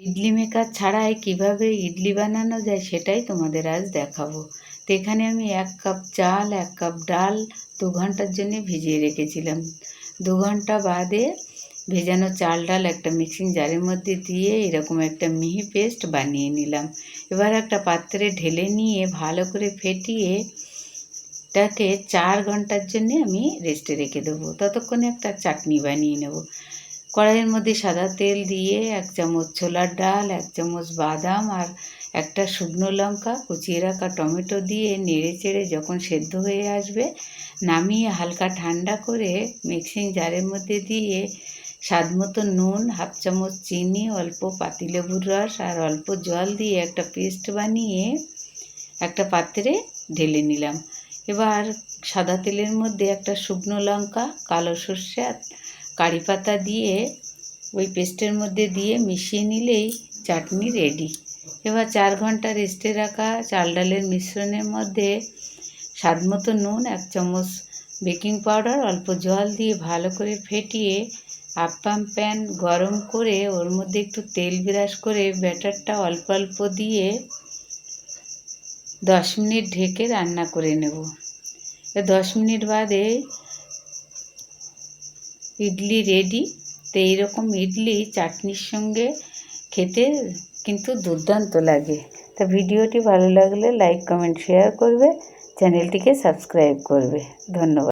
Idli maker ছাড়াই কিভাবে ইডলি বানানো যায় সেটাই তোমাদের আজ দেখাবো। তো এখানে আমি 1 কাপ চাল, 1 কাপ ডাল 2 ঘন্টার জন্য ভিজিয়ে রেখেছিলাম। 2 ঘন্টা বাদে ভেজানো চাল ডাল একটা মিক্সিং জারের মধ্যে দিয়ে এরকম একটা মিহি পেস্ট বানিয়ে নিলাম। এবার একটা পাত্রে ঢেলে নিয়ে ভালো করে ফেটিয়ে এটাকে 4 ঘন্টার জন্য আমি রেস্টে রেখে দেবো। ততক্ষণে একটা চাটনি বানিয়ে নেব। কড়াইয়ের মধ্যে সাদা তেল দিয়ে 1 চামচ ছোলার ডাল, 1 চামচ বাদাম আর একটা শুকনো লঙ্কা, কুচিয়ে রাখা টমেটো দিয়ে নেড়েচেড়ে যখন সেদ্ধ হয়ে আসবে নামিয়ে হালকা ঠান্ডা করে মিক্সিং জারের মধ্যে দিয়ে স্বাদ মতো নুন, 1/2 চামচ চিনি, অল্প পাতিলেবুর রস আর অল্প জল দিয়ে একটা পেস্ট বানিয়ে একটা পাত্রে ঢেলে নিলাম। এবার সাদা তেলের মধ্যে একটা শুকনো লঙ্কা, কালো সর্ষে আর কারি পাতা দিয়ে ওই পেস্টের মধ্যে দিয়ে মিশিয়ে নিলেই চাটনি রেডি। এবার 4 ঘন্টা রেস্টে রাখা চাল ডালের মিশ্রণের মধ্যে স্বাদ মতো নুন, 1 চামচ বেকিং পাউডার, অল্প জল দিয়ে ভালো করে ফেটিয়ে আপ্পাম প্যান গরম করে ওর মধ্যে একটু তেল ব্রাশ করে ব্যাটারটা অল্প অল্প দিয়ে 10 মিনিট ঢেকে রান্না করে নেব। 10 মিনিট বাদে ইডলি রেডি। তো এইরকম ইডলি চাটনির সঙ্গে খেতে কিন্তু দুর্দান্ত লাগে। তা ভিডিওটি ভালো লাগলে লাইক, কমেন্ট, শেয়ার করবে, চ্যানেলটিকে সাবস্ক্রাইব করবে। ধন্যবাদ।